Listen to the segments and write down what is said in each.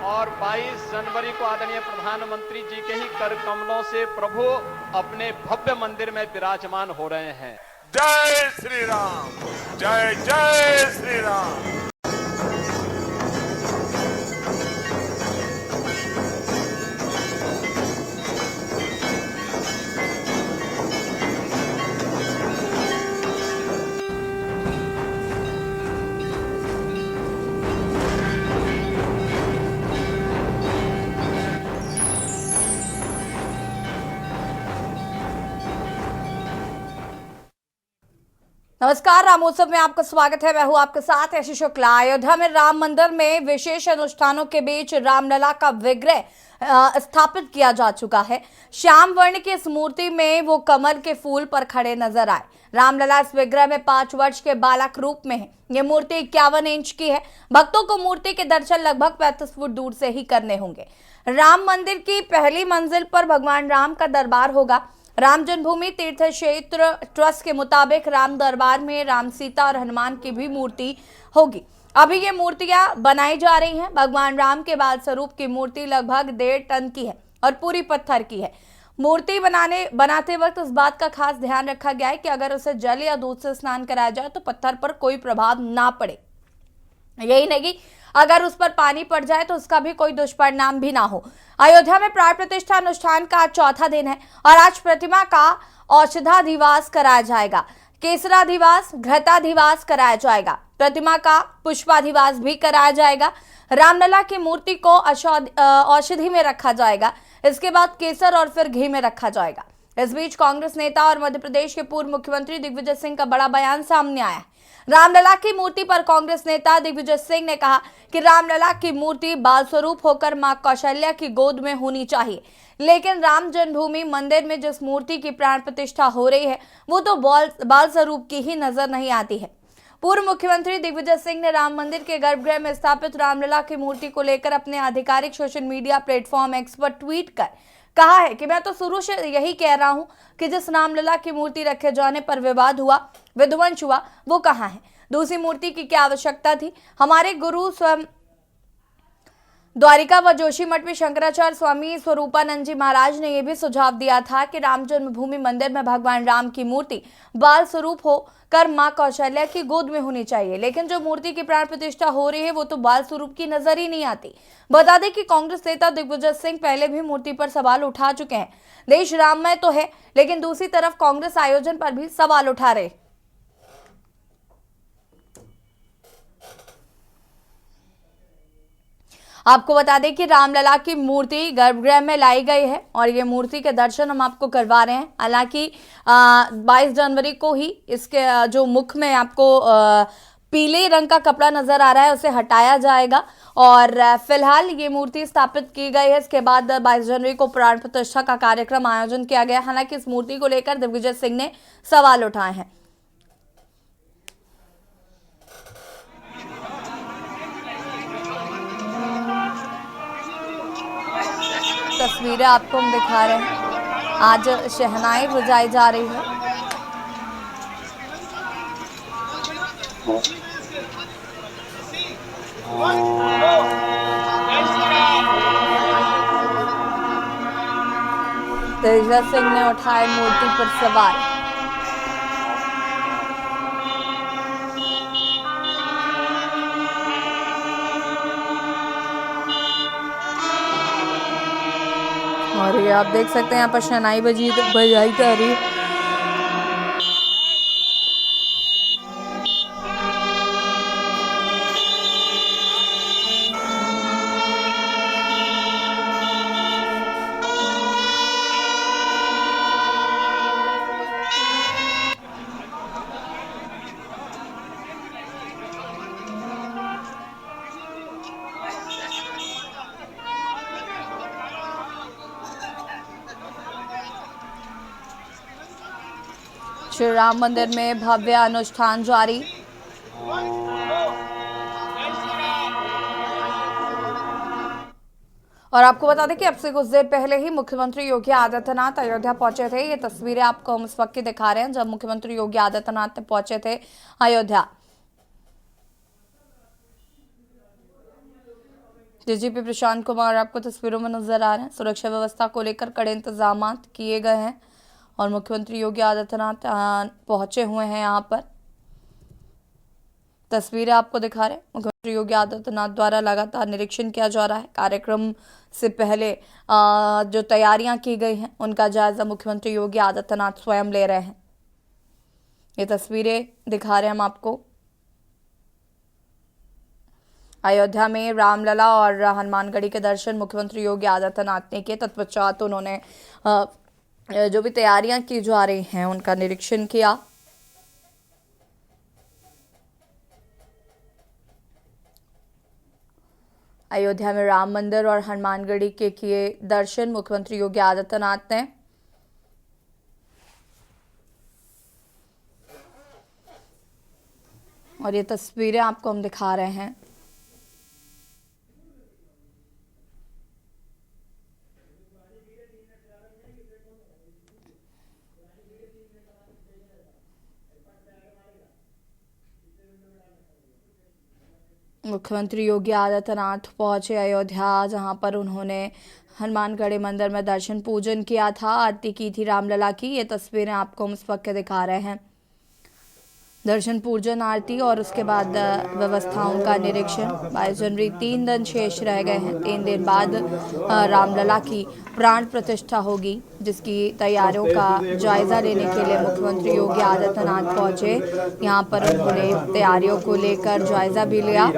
और 22 जनवरी को आदरणीय प्रधानमंत्री जी के ही कर कमलों से प्रभु अपने भव्य मंदिर में विराजमान हो रहे हैं। जय श्री राम, जय जय श्री राम। नमस्कार, रामोत्सव में आपका स्वागत है। मैं हूं आपके साथ यशी शुक्ला। अयोध्या में राम मंदिर में विशेष अनुष्ठानों के बीच रामलला का विग्रह स्थापित किया जा चुका है। श्याम वर्ण की इस मूर्ति में वो कमल के फूल पर खड़े नजर आए। रामलला इस विग्रह में 5 वर्ष के बालक रूप में है। ये मूर्ति 51 इंच की है। भक्तों को मूर्ति के दर्शन लगभग 35 फुट दूर से ही करने होंगे। राम मंदिर की पहली मंजिल पर भगवान राम का दरबार होगा। राम जन्मभूमि तीर्थ क्षेत्र ट्रस्ट के मुताबिक राम दरबार में राम, सीता और हनुमान की भी मूर्ति होगी। अभी ये मूर्तियां बनाई जा रही हैं। भगवान राम के बाल स्वरूप की मूर्ति लगभग 1.5 टन की है और पूरी पत्थर की है। मूर्ति बनाते वक्त इस बात का खास ध्यान रखा गया है कि अगर उसे जल या दूध से स्नान कराया जाए तो पत्थर पर कोई प्रभाव ना पड़े। यही नहीं, अगर उस पर पानी पड़ जाए तो उसका भी कोई दुष्परिणाम भी ना हो। अयोध्या में प्राण प्रतिष्ठा अनुष्ठान का आज चौथा दिन है और आज प्रतिमा का औषधाधिवास कराया जाएगा, केसराधिवास, घृताधिवास कराया जाएगा। प्रतिमा का पुष्पाधिवास भी कराया जाएगा। रामलला की मूर्ति को औषधि में रखा जाएगा, इसके बाद केसर और फिर घी में रखा जाएगा। इस बीच कांग्रेस नेता और मध्य प्रदेश के पूर्व मुख्यमंत्री दिग्विजय सिंह का बड़ा बयान सामने आया है। रामलला की मूर्ति पर कांग्रेस नेता दिग्विजय सिंह ने कहा कि रामलला की मूर्ति बाल स्वरूप होकर मां कौशल्या की गोद में होनी चाहिए, लेकिन राम जन्मभूमि मंदिर में जिस मूर्ति की प्राण प्रतिष्ठा हो रही है वो तो बाल स्वरूप की ही नजर नहीं आती है। पूर्व मुख्यमंत्री दिग्विजय सिंह ने राम मंदिर के गर्भगृह में स्थापित रामलला की मूर्ति को लेकर अपने आधिकारिक सोशल मीडिया प्लेटफॉर्म एक्स पर ट्वीट कर कहा है कि मैं तो शुरू से यही कह रहा हूं कि जिस रामलला की मूर्ति रखे जाने पर विवाद हुआ, विध्वंस हुआ, वो कहां है? दूसरी मूर्ति की क्या आवश्यकता थी? हमारे गुरु स्वयं द्वारिका व जोशीमठ में शंकराचार्य स्वामी स्वरूपानंद जी महाराज ने यह भी सुझाव दिया था कि राम जन्मभूमि मंदिर में भगवान राम की मूर्ति बाल स्वरूप होकर मां कौशल्या की गोद में होनी चाहिए, लेकिन जो मूर्ति की प्राण प्रतिष्ठा हो रही है वो तो बाल स्वरूप की नजर ही नहीं आती। बता दें कि कांग्रेस नेता दिग्विजय सिंह पहले भी मूर्ति पर सवाल उठा चुके हैं। देश राममय तो है, लेकिन दूसरी तरफ कांग्रेस आयोजन पर भी सवाल उठा रहे। आपको बता दें कि रामलला की मूर्ति गर्भगृह में लाई गई है और ये मूर्ति के दर्शन हम आपको करवा रहे हैं। हालांकि 22 जनवरी को ही इसके जो मुख में आपको पीले रंग का कपड़ा नजर आ रहा है उसे हटाया जाएगा और फिलहाल ये मूर्ति स्थापित की गई है। इसके बाद 22 जनवरी को प्राण प्रतिष्ठा का कार्यक्रम आयोजन किया गया। हालांकि इस मूर्ति को लेकर दिग्विजय सिंह ने सवाल उठाए हैं। तस्वीरें आपको हम दिखा रहे हैं। आज शहनाई बजाई जा रही है। दिग्विजय सिंह ने उठाए मूर्ति पर सवार। और ये आप देख सकते हैं यहाँ पर शहनाई बजाई जा रही है। श्री राम मंदिर में भव्य अनुष्ठान जारी। और आपको बता दें कि अब से कुछ देर पहले ही मुख्यमंत्री योगी आदित्यनाथ अयोध्या पहुंचे थे। ये तस्वीरें आपको हम इस वक्त की दिखा रहे हैं जब मुख्यमंत्री योगी आदित्यनाथ पहुंचे थे अयोध्या। डीजीपी प्रशांत कुमार आपको तस्वीरों में नजर आ रहे हैं। सुरक्षा व्यवस्था को लेकर कड़े इंतजाम किए गए हैं और मुख्यमंत्री योगी आदित्यनाथ पहुंचे हुए हैं यहाँ पर। तस्वीरें आपको दिखा रहे हैं। मुख्यमंत्री योगी आदित्यनाथ द्वारा लगातार निरीक्षण किया जा रहा है। कार्यक्रम से पहले जो तैयारियां की गई हैं उनका जायजा मुख्यमंत्री योगी आदित्यनाथ स्वयं ले रहे हैं। ये तस्वीरें दिखा रहे हैं हम आपको। अयोध्या में रामलला और हनुमानगढ़ी के दर्शन मुख्यमंत्री योगी आदित्यनाथ ने किए। तत्पश्चात उन्होंने जो भी तैयारियां की जा रही हैं उनका निरीक्षण किया। अयोध्या में राम मंदिर और हनुमानगढ़ी के किए दर्शन मुख्यमंत्री योगी आदित्यनाथ ने। और ये तस्वीरें आपको हम दिखा रहे हैं। मुख्यमंत्री योगी आदित्यनाथ पहुंचे अयोध्या, जहां पर उन्होंने हनुमानगढ़ी मंदिर में दर्शन पूजन किया था, आरती की थी रामलला की। ये तस्वीरें आपको हम इस वक्त दिखा रहे हैं। दर्शन पूजन आरती और उसके बाद व्यवस्थाओं का निरीक्षण। 22 जनवरी 3 दिन शेष रह गए हैं। 3 दिन बाद रामलला की प्राण प्रतिष्ठा होगी, जिसकी तैयारियों का जायजा लेने के लिए मुख्यमंत्री योगी आदित्यनाथ पहुंचे। यहां पर उन्होंने तैयारियों को लेकर जायजा भी लिया।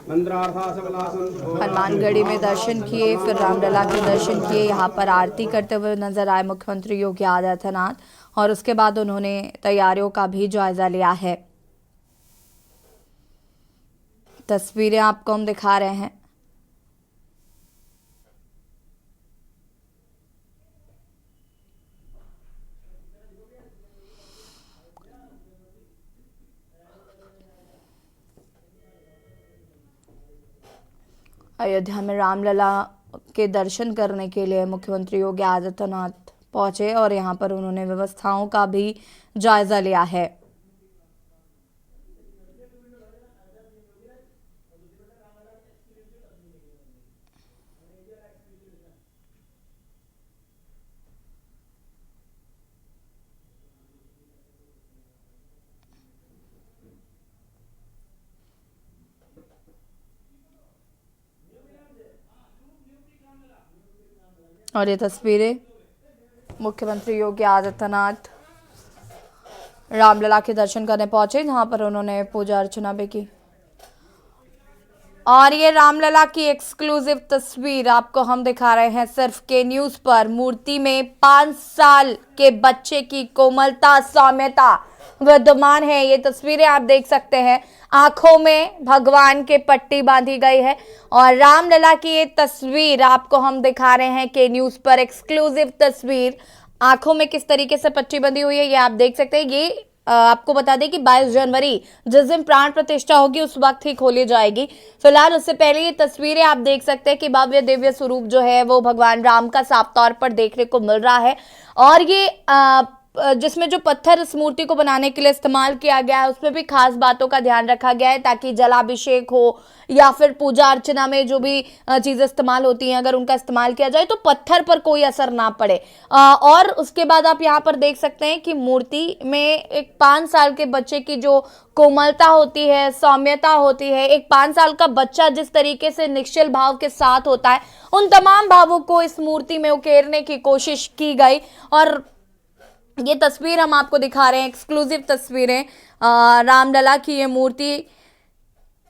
हनुमानगढ़ी में दर्शन किए, फिर रामलला के दर्शन किए। यहाँ पर आरती करते हुए नजर आए मुख्यमंत्री योगी आदित्यनाथ और उसके बाद उन्होंने तैयारियों का भी जायजा लिया है। तस्वीरें आपको हम दिखा रहे हैं। अयोध्या में रामलला के दर्शन करने के लिए मुख्यमंत्री योगी आदित्यनाथ पहुंचे और यहां पर उन्होंने व्यवस्थाओं का भी जायजा लिया है। और ये तस्वीरें मुख्यमंत्री योगी आदित्यनाथ रामलला के दर्शन करने पहुंचे, जहां पर उन्होंने पूजा अर्चना भी की। और ये रामलला की एक्सक्लूसिव तस्वीर आपको हम दिखा रहे हैं सिर्फ के न्यूज पर। मूर्ति में 5 साल के बच्चे की कोमलता, सौम्यता विद्यमान है। ये तस्वीरें आप देख सकते हैं। आंखों में भगवान के पट्टी बांधी गई है और रामलला की ये तस्वीर आपको हम दिखा रहे हैं के न्यूज पर। एक्सक्लूसिव तस्वीर, आंखों में किस तरीके से पट्टी बंधी हुई है ये आप देख सकते हैं। ये आपको बता दें कि 22 जनवरी जिस दिन प्राण प्रतिष्ठा होगी उस वक्त ही खोली जाएगी। फिलहाल उससे पहले ये तस्वीरें आप देख सकते हैं कि भव्य दिव्य स्वरूप जो है वो भगवान राम का साफ तौर पर देखने को मिल रहा है। और ये जिसमें जो पत्थर इस मूर्ति को बनाने के लिए इस्तेमाल किया गया है उसमें भी खास बातों का ध्यान रखा गया है, ताकि जलाभिषेक हो या फिर पूजा अर्चना में जो भी चीजें इस्तेमाल होती हैं अगर उनका इस्तेमाल किया जाए तो पत्थर पर कोई असर ना पड़े। और उसके बाद आप यहाँ पर देख सकते हैं कि मूर्ति में एक 5 साल के बच्चे की जो कोमलता होती है, सौम्यता होती है, एक 5 साल का बच्चा जिस तरीके से निश्चल भाव के साथ होता है, उन तमाम भावों को इस मूर्ति में उकेरने की कोशिश की गई। और ये तस्वीर हम आपको दिखा रहे हैं, एक्सक्लूसिव तस्वीरें रामलला की ये मूर्ति,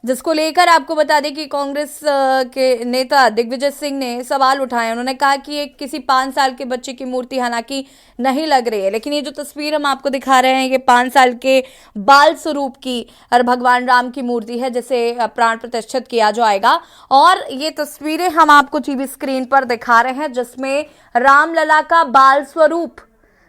जिसको लेकर आपको बता दें कि कांग्रेस के नेता दिग्विजय सिंह ने सवाल उठाए। उन्होंने कहा कि ये किसी 5 साल के बच्चे की मूर्ति हालांकि नहीं लग रही है, लेकिन ये जो तस्वीर हम आपको दिखा रहे हैं ये 5 साल के बाल स्वरूप की और भगवान राम की मूर्ति है, जिसे प्राण प्रतिष्ठित किया जाएगा। और ये तस्वीरें हम आपको टीवी स्क्रीन पर दिखा रहे हैं, जिसमें रामलला का बाल स्वरूप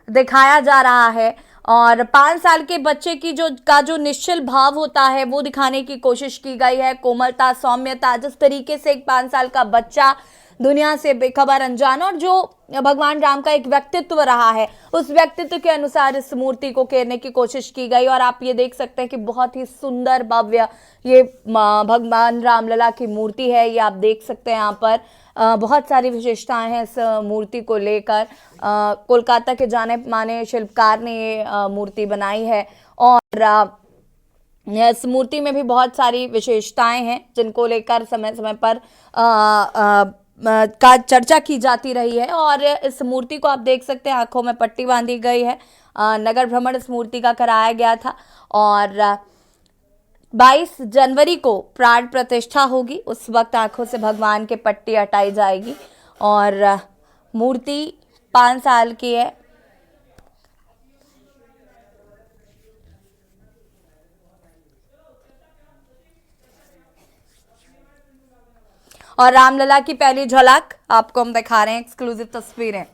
दिखाया जा रहा है और 5 साल के बच्चे की जो निश्चल भाव होता है वो दिखाने की कोशिश की गई है। कोमलता, सौम्यता, जिस तरीके से एक 5 साल का बच्चा दुनिया से बेखबर अनजान, और जो भगवान राम का एक व्यक्तित्व रहा है उस व्यक्तित्व के अनुसार इस मूर्ति को घेरने की कोशिश की गई। और आप ये देख सकते हैं कि बहुत ही सुंदर भव्य ये भगवान रामलला की मूर्ति है। ये आप देख सकते हैं यहाँ पर बहुत सारी विशेषताएं हैं इस मूर्ति को लेकर। कोलकाता के जाने माने शिल्पकार ने ये मूर्ति बनाई है और इस मूर्ति में भी बहुत सारी विशेषताएं हैं जिनको लेकर समय समय पर का चर्चा की जाती रही है। और इस मूर्ति को आप देख सकते हैं आंखों में पट्टी बांधी गई है। नगर भ्रमण इस मूर्ति का कराया गया था और 22 जनवरी को प्राण प्रतिष्ठा होगी। उस वक्त आंखों से भगवान के पट्टी हटाई जाएगी और मूर्ति 5 साल की है। और रामलला की पहली झलक आपको हम दिखा रहे हैं, एक्सक्लूसिव तस्वीरें।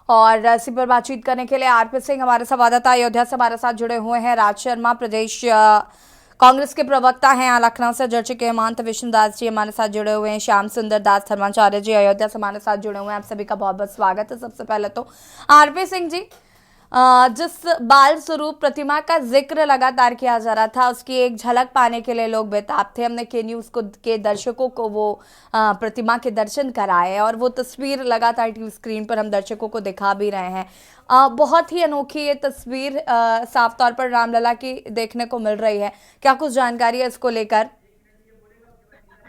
और इसी पर बातचीत करने के लिए आरपी सिंह हमारे संवाददाता अयोध्या से हमारे साथ जुड़े हुए हैं। राज शर्मा प्रदेश कांग्रेस के प्रवक्ता हैं, यहाँ लखनऊ से जुड़ चुके हैं। महंत विष्णुदास जी हमारे साथ जुड़े हुए हैं। श्याम सुंदर दास धर्माचार्य जी अयोध्या से हमारे साथ जुड़े हुए हैं। आप सभी का बहुत बहुत स्वागत है। सबसे पहले तो आरपी सिंह जी, जिस बाल स्वरूप प्रतिमा का जिक्र लगातार किया जा रहा था उसकी एक झलक पाने के लिए लोग बेताब थे। हमने के न्यूज़ को के दर्शकों को वो प्रतिमा के दर्शन कराए और वो तस्वीर लगातार टीवी स्क्रीन पर हम दर्शकों को दिखा भी रहे हैं। बहुत ही अनोखी ये तस्वीर साफ तौर पर रामलला की देखने को मिल रही है। क्या कुछ जानकारी है इसको लेकर?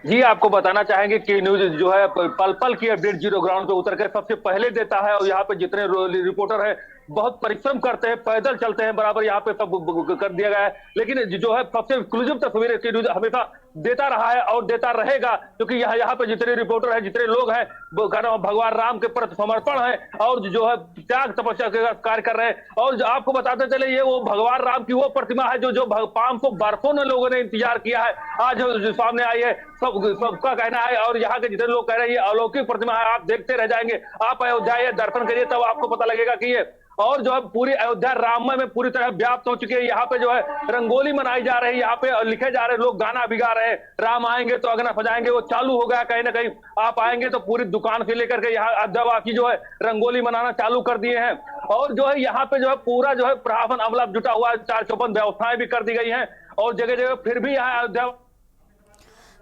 जी, आपको बताना चाहेंगे कि न्यूज जो है पल पल की अपडेट जीरो ग्राउंड पे उतर कर सबसे पहले देता है और यहाँ पे जितने रिपोर्टर है बहुत परिश्रम करते हैं, पैदल चलते हैं, बराबर यहाँ पे सब कर दिया गया है। लेकिन जो है सबसे एक्सक्लूसिव तस्वीरें की न्यूज हमेशा देता रहा है और देता रहेगा, क्योंकि यहाँ पे जितने रिपोर्टर हैं, जितने लोग हैं, वो भगवान राम के प्रति समर्पण है और जो है त्याग तपस्या के कार्य कर रहे हैं। और आपको बताते चले ये वो भगवान राम की वो प्रतिमा है जो 500 वर्षों में लोगों ने इंतजार किया है, आज जो सामने आई है। सबका कहना है और यहाँ के जितने लोग कह रहे हैं ये अलौकिक प्रतिमा है। आप देखते रह जाएंगे, आप अयोध्या दर्शन करिए तब आपको पता लगेगा कि ये और जो है पूरी अयोध्या राममय में पूरी तरह व्याप्त हो चुकी है। यहाँ पे जो है रंगोली मनाई जा रही है, यहाँ पे लिखे जा रहे हैं, लोग गाना भी गा रहे हैं, राम आएंगे तो अगना सजाएंगे, वो चालू हो गया कहीं ना कहीं। आप आएंगे तो पूरी दुकान से लेकर के यहाँ अयोध्यावासी जो है रंगोली मनाना चालू कर दिए हैं। और जो है यहाँ पे जो है पूरा जो है प्रशासन अमला जुटा हुआ है, 4 चौबंद व्यवस्थाएं भी कर दी गई है और जगह जगह फिर भी यहाँ अयोध्या।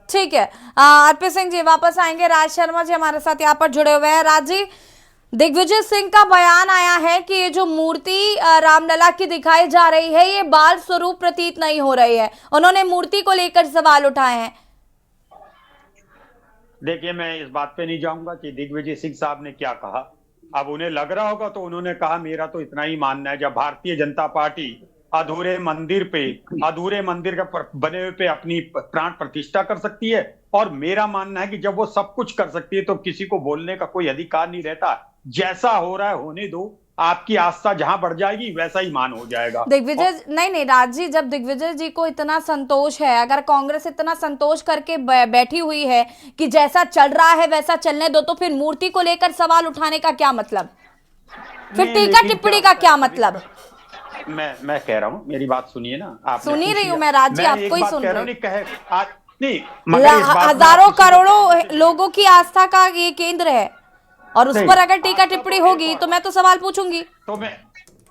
ठीक है, आरपी सिंह जी वापस आएंगे। राज शर्मा जी हमारे साथ यहाँ पर जुड़े हुए हैं। राज जी, दिग्विजय सिंह का बयान आया है कि ये जो मूर्ति रामलला की दिखाई जा रही है ये बाल स्वरूप प्रतीत नहीं हो रही है। उन्होंने मूर्ति को लेकर सवाल उठाए हैं। देखिए, मैं इस बात पे नहीं जाऊंगा कि दिग्विजय सिंह साहब ने क्या कहा। अब उन्हें लग रहा होगा तो उन्होंने कहा, मेरा तो इतना ही मानना है, जब भारतीय जनता पार्टी अधूरे मंदिर का बने हुए पे अपनी प्राण प्रतिष्ठा कर सकती है, और मेरा मानना है कि जब वो सब कुछ कर सकती है तो किसी को बोलने का कोई अधिकार नहीं रहता। जैसा हो रहा है होने दो, आपकी आस्था जहां बढ़ जाएगी वैसा ही मान हो जाएगा। दिग्विजय नहीं राज जी, जब दिग्विजय जी को इतना संतोष है, अगर कांग्रेस इतना संतोष करके बैठी हुई है कि जैसा चल रहा है वैसा चलने दो, तो फिर मूर्ति को लेकर सवाल उठाने का क्या मतलब? फिर टीका टिप्पणी का क्या मतलब? मैं कह रहा हूँ, मेरी बात सुनिए ना। आप सुन ही रही हूँ मैं राज जी, आपको ही सुन रही हूँ। हजारों करोड़ों लोगों की आस्था का ये केंद्र है और उस पर अगर टीका टिप्पणी होगी तो मैं तो सवाल पूछूंगी। तो मैं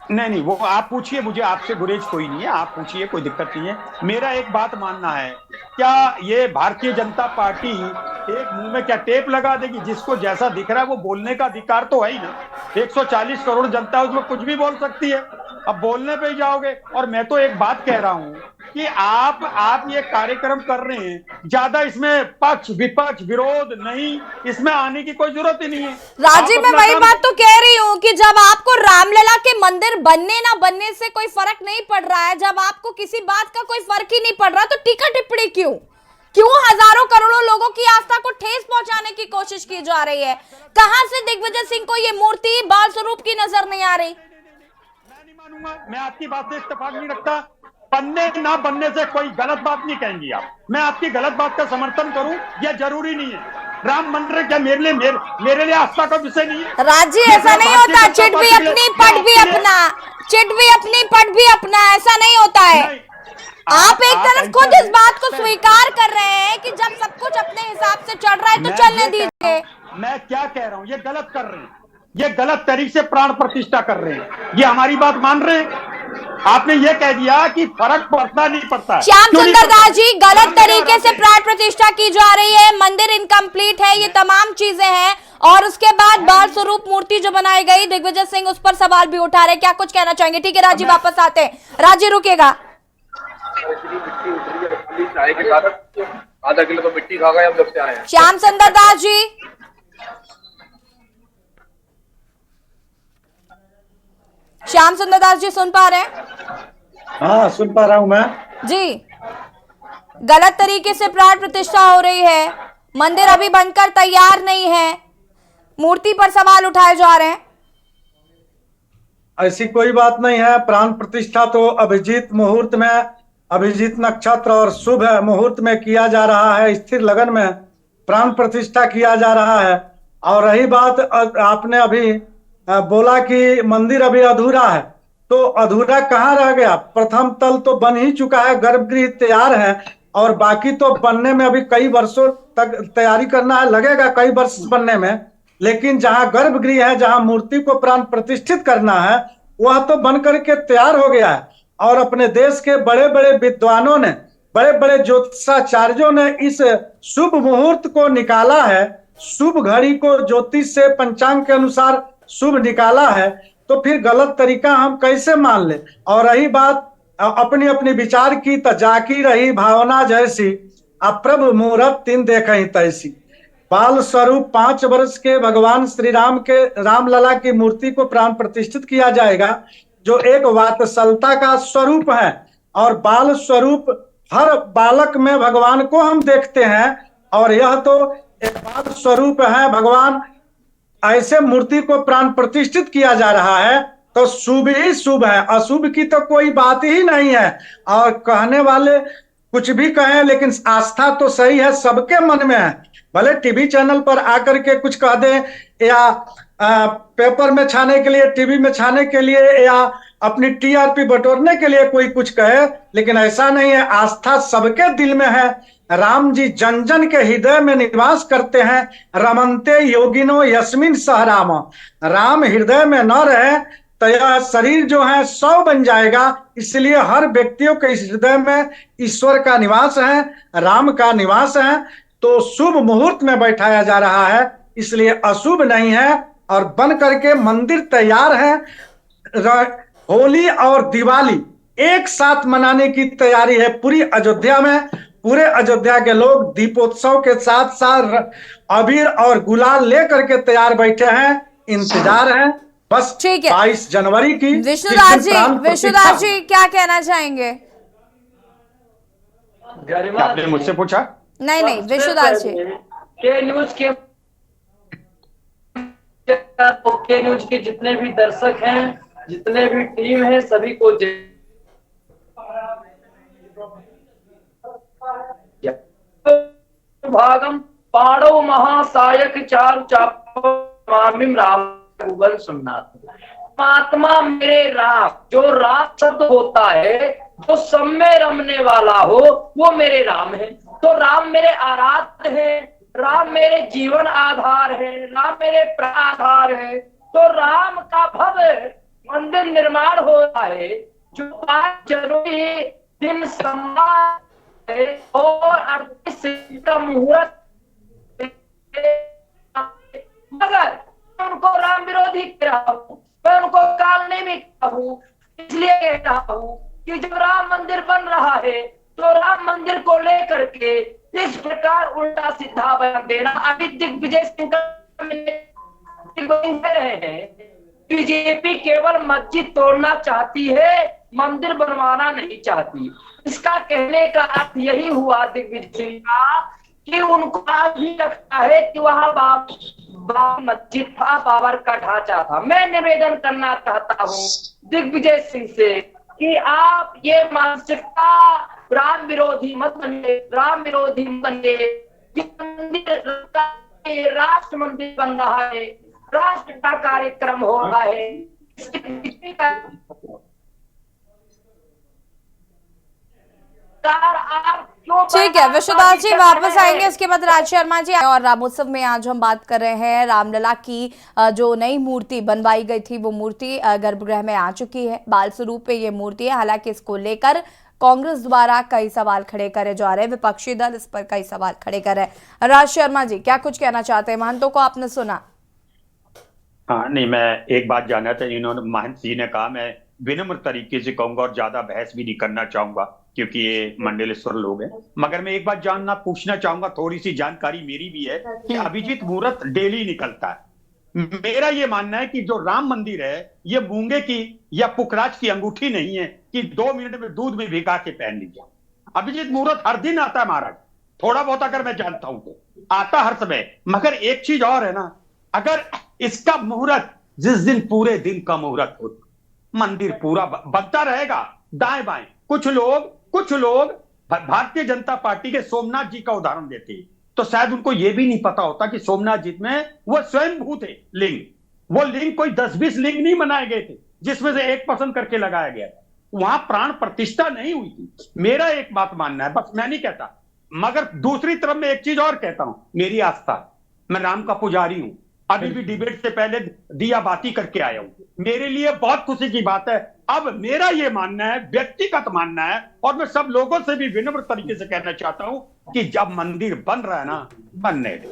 नहीं, वो आप पूछिए, मुझे आपसे गुरेज कोई नहीं है, आप पूछिए, कोई दिक्कत नहीं है। मेरा एक बात मानना है, क्या ये भारतीय जनता पार्टी एक मुंह में क्या टेप लगा देगी? जिसको जैसा दिख रहा है वो बोलने का अधिकार तो है ही ना। 140 करोड़ जनता उसमें कुछ भी बोल सकती है, अब बोलने पे ही जाओगे। और मैं तो एक बात कह रहा हूं कि आप ये कार्यक्रम कर रहे हैं, ज्यादा इसमें पक्ष विपक्ष विरोध नहीं, इसमें आने की कोई जरूरत ही नहीं है। राजीव, मैं वही बात तो कह रही हूँ कि जब आपको रामलला के मंदिर बनने ना बनने से कोई फर्क नहीं पड़ रहा है, जब आपको किसी बात का कोई फर्क ही नहीं पड़ रहा, तो टीका टिप्पणी क्यों हजारों करोड़ों लोगों की आस्था को ठेस पहुंचाने की कोशिश की जा रही है? कहां से दिग्विजय सिंह को ये मूर्ति बाल स्वरूप की नजर नहीं आ रही? मानूंगा, मैं आपकी बात से इत्तेफाक नहीं रखता। बनने ना बनने से कोई गलत बात नहीं कहेंगी आप, मैं आपकी गलत बात का समर्थन करूं यह जरूरी नहीं है। राम मंदिर क्या मेरे लिए आस्था का विषय नहीं है। राजी, ऐसा नहीं होता। चिट भी अपनी पट भी अपना, चिट भी अपनी पट भी अपना, ऐसा नहीं होता है। आप एक तरफ खुद इस बात को स्वीकार कर रहे हैं कि जब सब कुछ अपने हिसाब से चल रहा है तो चलने दीजिए। मैं क्या कह रहा हूं, ये गलत कर रहे हैं, ये गलत तरीके से प्राण प्रतिष्ठा कर रहे हैं। ये हमारी बात मान रहे हैं? आपने ये कह दिया कि फर्क पड़ता नहीं पड़ता। श्याम सुंदर दास जी, गलत तरीके से प्राण प्रतिष्ठा की जा रही है, मंदिर इनकम्प्लीट है, ये तमाम चीजें हैं। और उसके बाद बाल स्वरूप मूर्ति जो बनाई गई, दिग्विजय सिंह उस पर सवाल भी उठा रहे, क्या कुछ कहना चाहेंगे? ठीक है राजी, वापस आते हैं। राजी रुकेगा। आधा किलो तो मिट्टी खा गए हम जब से आए हैं। श्याम सुंदर दास जी, श्याम सुंदर दास जी सुन पा रहे हैं? हाँ सुन पा रहा हूं मैं जी। गलत तरीके से प्राण प्रतिष्ठा हो रही है, मंदिर अभी बनकर तैयार नहीं है, मूर्ति पर सवाल उठाए जा रहे हैं। ऐसी कोई बात नहीं है। प्राण प्रतिष्ठा तो अभिजीत मुहूर्त में, अभिजीत नक्षत्र और शुभ मुहूर्त में किया जा रहा है, स्थिर लगन में प्राण प्रतिष्ठा किया जा रहा है। और रही बात, आपने अभी बोला कि मंदिर अभी अधूरा है, तो अधूरा कहाँ रह गया? प्रथम तल तो बन ही चुका है, गर्भगृह तैयार है, और बाकी तो बनने में अभी कई वर्षों तक तैयारी करना है, लगेगा कई वर्ष बनने में। लेकिन जहां गर्भगृह है, जहां मूर्ति को प्राण प्रतिष्ठित करना है, वह तो बन करके तैयार हो गया है। और अपने देश के बड़े बड़े विद्वानों ने, बड़े बड़े ज्योतिषाचार्यों ने इस शुभ मुहूर्त को निकाला है, शुभ घड़ी को ज्योतिष से पंचांग के अनुसार शुभ निकाला है, तो फिर गलत तरीका हम कैसे मान ले? और रही बात अपनी अपनी विचार की, तो जाकी रही भावना जैसी, अप्रभ मुहूर्त तीन देखहीं तैसी। बाल स्वरूप 5 वर्ष के भगवान श्री राम के, रामलला की मूर्ति को प्राण प्रतिष्ठित किया जाएगा, जो एक वात्सलता का स्वरूप है। और बाल स्वरूप हर बालक में भगवान को हम देखते हैं, और यह तो एक बाल स्वरूप है भगवान। ऐसे मूर्ति को प्राण प्रतिष्ठित किया जा रहा है, तो शुभ ही शुभ है, अशुभ की तो कोई बात ही नहीं है। और कहने वाले कुछ भी कहें, लेकिन आस्था तो सही है, सबके मन में है। भले टीवी चैनल पर आकर के कुछ कह दे, या पेपर में छाने के लिए, टीवी में छाने के लिए, या अपनी टीआरपी बटोरने के लिए कोई कुछ कहे, लेकिन ऐसा नहीं है। आस्था सबके दिल में है। राम जी जन जन के हृदय में निवास करते हैं। रमन्ते योगिनो यस्मिन सह राम। राम हृदय में न रहे तो यह शरीर जो है 100 बन जाएगा। इसलिए हर व्यक्तियों के हृदय में ईश्वर का निवास है, राम का निवास है। तो शुभ मुहूर्त में बैठाया जा रहा है, इसलिए अशुभ नहीं है। और बन करके मंदिर तैयार है। होली और दिवाली एक साथ मनाने की तैयारी है पूरी अयोध्या में। पूरे अयोध्या के लोग दीपोत्सव के साथ साथ अबीर और गुलाल लेकर के तैयार बैठे हैं, इंतजार है बस 22 जनवरी की। विष्णुदास जी क्या कहना चाहेंगे? आपने मुझसे पूछा? नहीं, विष्णुदास जी। के न्यूज के जितने भी दर्शक हैं, जितने भी टीम है, सभी को भागम पाड़ो महासायक चारु चापिम राम गूगल सुनना। महात्मा मेरे राम, जो राम शब्द होता है, जो सब में रमने वाला हो, वो मेरे राम है। तो राम मेरे आराध्य है, राम मेरे जीवन आधार है, राम मेरे प्राण आधार है। तो राम का भव्य मंदिर निर्माण हो रहा है, जो 5 जनवरी दिन सम्मान और 38 का मुहूर्त। मगर मैं उनको राम विरोधी कह रहा हूँ, मैं उनको काल नहीं कह रहा हूँ। इसलिए कह रहा हूँ कि जब राम मंदिर बन रहा है, तो राम मंदिर को लेकर के इस प्रकार उल्टा सीधा बयान देना। अभी दिग्विजय सिंह रहे हैं, बीजेपी केवल मस्जिद तोड़ना चाहती है, मंदिर बनवाना नहीं चाहती। इसका कहने का अर्थ यही हुआ दिग्विजय सिंह का कि उनको भी लगता है कि वहां मस्जिद था, बाबर का ढांचा था। मैं निवेदन करना चाहता हूँ दिग्विजय सिंह से कि आप ये मानसिकता राम विरोधी मत बनिए, राम विरोधी मत बनिए। ये मंदिर राष्ट्र मंदिर बन रहा है, राष्ट्र का कार्यक्रम हो रहा है। ठीक है विश्वदास जी, वापस आएंगे इसके बाद राज शर्मा जी। और रामोत्सव में आज हम बात कर रहे हैं रामलला की जो नई मूर्ति बनवाई गई थी वो मूर्ति गर्भगृह में आ चुकी है। बाल स्वरूप पे ये मूर्ति है। हालांकि इसको लेकर कांग्रेस द्वारा कई सवाल खड़े करे जा रहे हैं, विपक्षी दल इस पर कई सवाल खड़े कर रहे हैं। राज शर्मा जी क्या कुछ कहना चाहते हैं? महंतों को आपने सुना? हाँ नहीं, मैं एक बात जानना था। इन्होंने महंत जी ने कहा, मैं विनम्र तरीके से कहूंगा और ज्यादा बहस भी नहीं करना चाहूंगा क्योंकि ये मंडलेश्वर लोग हैं, मगर मैं एक बात जानना पूछना चाहूंगा, थोड़ी सी जानकारी मेरी भी है कि अभिजीत मुहूर्त डेली निकलता है। मेरा ये मानना है कि जो राम मंदिर है ये मूंगे की या पुखराज की अंगूठी नहीं है कि 2 मिनट में दूध में भिगा के पहन लीजिए। अभिजीत मुहूर्त हर दिन आता है महाराज, थोड़ा बहुत अगर मैं जानता हूं तो आता हर समय। मगर एक चीज और है ना, अगर इसका मुहूर्त जिस दिन पूरे दिन का मुहूर्त हो, मंदिर पूरा बनता रहेगा दाएं बाएं। कुछ लोग भारतीय जनता पार्टी के सोमनाथ जी का उदाहरण देते हैं, तो शायद उनको यह भी नहीं पता होता कि सोमनाथ जी में वो स्वयं भू थे लिंग। वो लिंग कोई 10-20 लिंग नहीं बनाए गए थे जिसमें से एक पसंद करके लगाया गया, वहां प्राण प्रतिष्ठा नहीं हुई थी। मेरा एक बात मानना है, बस मैं नहीं कहता। मगर दूसरी तरफ मैं एक चीज और कहता हूं, मेरी आस्था, मैं राम का पुजारी हूं, अभी भी डिबेट से पहले दिया बाती करके आया हूं। मेरे लिए बहुत खुशी की बात है। अब मेरा ये मानना है, व्यक्तिगत मानना है, और मैं सब लोगों से भी विनम्र तरीके से कहना चाहता हूं कि जब मंदिर बन रहा है ना, बनने दो।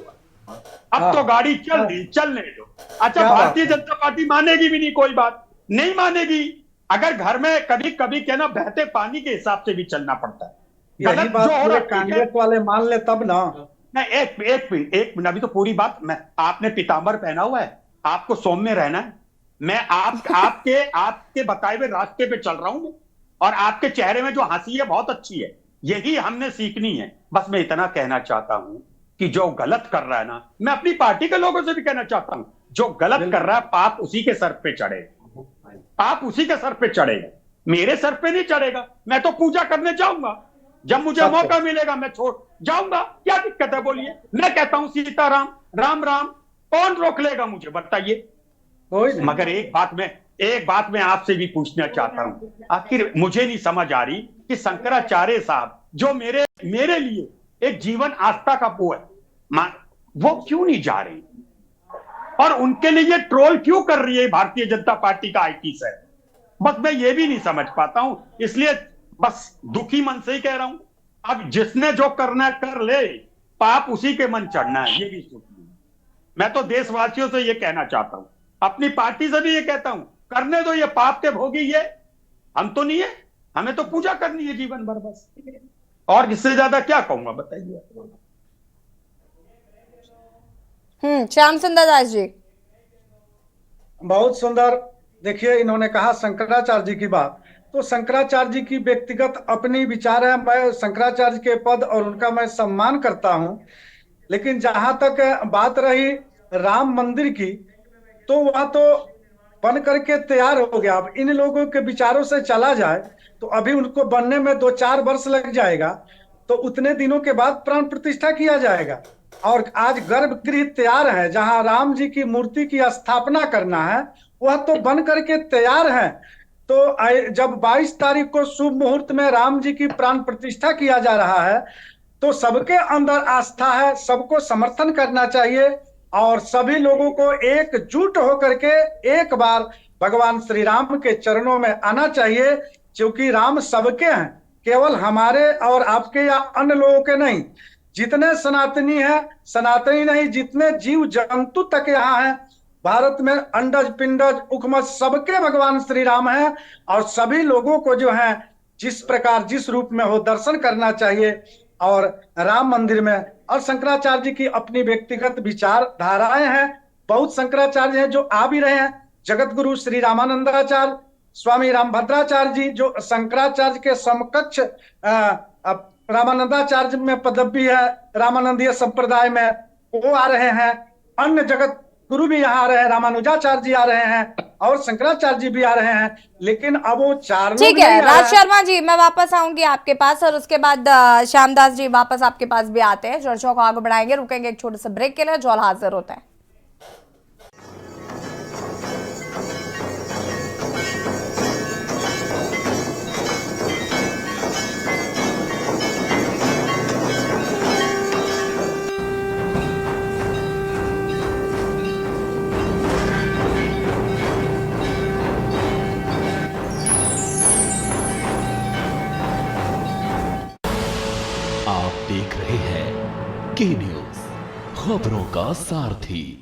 अब तो गाड़ी चलने दो। अच्छा, भारतीय जनता पार्टी मानेगी भी नहीं, कोई बात नहीं मानेगी। अगर घर में कभी कभी क्या ना, बहते पानी के हिसाब से भी चलना पड़ता है। यही बात पूरे कांग्रेस वाले मान ले तब ना। नहीं, एक मिनट अभी तो पूरी बात। मैं, आपने पीताम्बर पहना हुआ है, आपको सौम्य रहना है। मैं आपके बताए हुए रास्ते पे चल रहा हूं, और आपके चेहरे में जो हंसी है बहुत अच्छी है, यही हमने सीखनी है। बस मैं इतना कहना चाहता हूं कि जो गलत कर रहा है ना, मैं अपनी पार्टी के लोगों से भी कहना चाहता हूं, जो गलत कर रहा है पाप उसी के सर पे चढ़ेगा, पाप उसी के सर पे चढ़ेगा, मेरे सर पे नहीं चढ़ेगा। मैं तो पूजा करने जाऊंगा, जब मुझे मौका मिलेगा मैं छोड़ जाऊंगा। क्या दिक्कत है बोलिए? मैं कहता हूं सीताराम, राम राम, कौन रोक लेगा मुझे, बताइए? मगर एक बात मैं आपसे भी पूछना चाहता हूं, आखिर मुझे नहीं समझ आ रही कि शंकराचार्य साहब जो मेरे लिए एक जीवन आस्था का वो है, वो क्यों नहीं जा रही, और उनके लिए ट्रोल क्यों कर रही है भारतीय जनता पार्टी का आईटी से? बस मैं ये भी नहीं समझ पाता हूं, इसलिए बस दुखी मन से ही कह रहा हूं। अब जिसने जो करना है कर ले, पाप उसी के मन चढ़ना है, ये भी सोचिए। मैं तो देशवासियों से ये कहना चाहता हूं, अपनी पार्टी से भी ये कहता हूं, करने दो, ये पाप के भोगी ये हम तो नहीं है, हमें तो पूजा करनी है जीवन भर बस। और इससे ज्यादा क्या कहूंगा, बताइए। श्याम सुंदर दास जी। बहुत सुंदर। देखिए, इन्होंने कहा शंकराचार्य जी की बात, तो शंकराचार्य जी की व्यक्तिगत अपनी विचार है। मैं शंकराचार्य के पद और उनका मैं सम्मान करता हूं, लेकिन जहां तक बात रही राम मंदिर की, तो वह तो बन करके तैयार हो गया। अब इन लोगों के विचारों से चला जाए तो अभी उनको बनने में 2-4 वर्ष लग जाएगा, तो उतने दिनों के बाद प्राण प्रतिष्ठा किया जाएगा। और आज गर्भगृह तैयार है, जहां राम जी की मूर्ति की स्थापना करना है, वह तो बन करके तैयार है। तो जब 22 तारीख को शुभ मुहूर्त में राम जी की प्राण प्रतिष्ठा किया जा रहा है, तो सबके अंदर आस्था है, सबको समर्थन करना चाहिए, और सभी लोगों को एकजुट होकर के एक बार भगवान श्री राम के चरणों में आना चाहिए, क्योंकि राम सबके हैं, केवल हमारे और आपके या अन्य लोगों के नहीं। जितने सनातनी हैं, सनातनी नहीं, जितने जीव जंतु तक यहाँ हैं भारत में, अंडज पिंडज उखमज सबके भगवान श्री राम हैं, और सभी लोगों को जो है जिस प्रकार जिस रूप में हो दर्शन करना चाहिए। और राम मंदिर में, और शंकराचार्य जी की अपनी व्यक्तिगत विचारधाराएं हैं, बहुत शंकराचार्य हैं जो आ भी रहे हैं। जगत गुरु श्री रामानंदाचार्य, स्वामी रामभद्राचार्य जी जो शंकराचार्य के समकक्ष रामानंदाचार्य में पदवी है रामानंदीय संप्रदाय में, वो आ रहे हैं। अन्य जगत गुरु भी यहाँ आ रहे हैं, रामानुजाचार्य जी आ रहे हैं और शंकराचार्य जी भी आ रहे हैं, लेकिन अब वो चार ठीक है राज शर्मा जी, मैं वापस आऊंगी आपके पास और उसके बाद श्यामदास जी वापस आपके पास भी आते हैं। चर्चा को आगे बढ़ाएंगे, रुकेंगे एक छोटे से ब्रेक के लिए, जॉल हाजिर होते हैं। आप देख रहे हैं के न्यूज, खबरों का सारथी।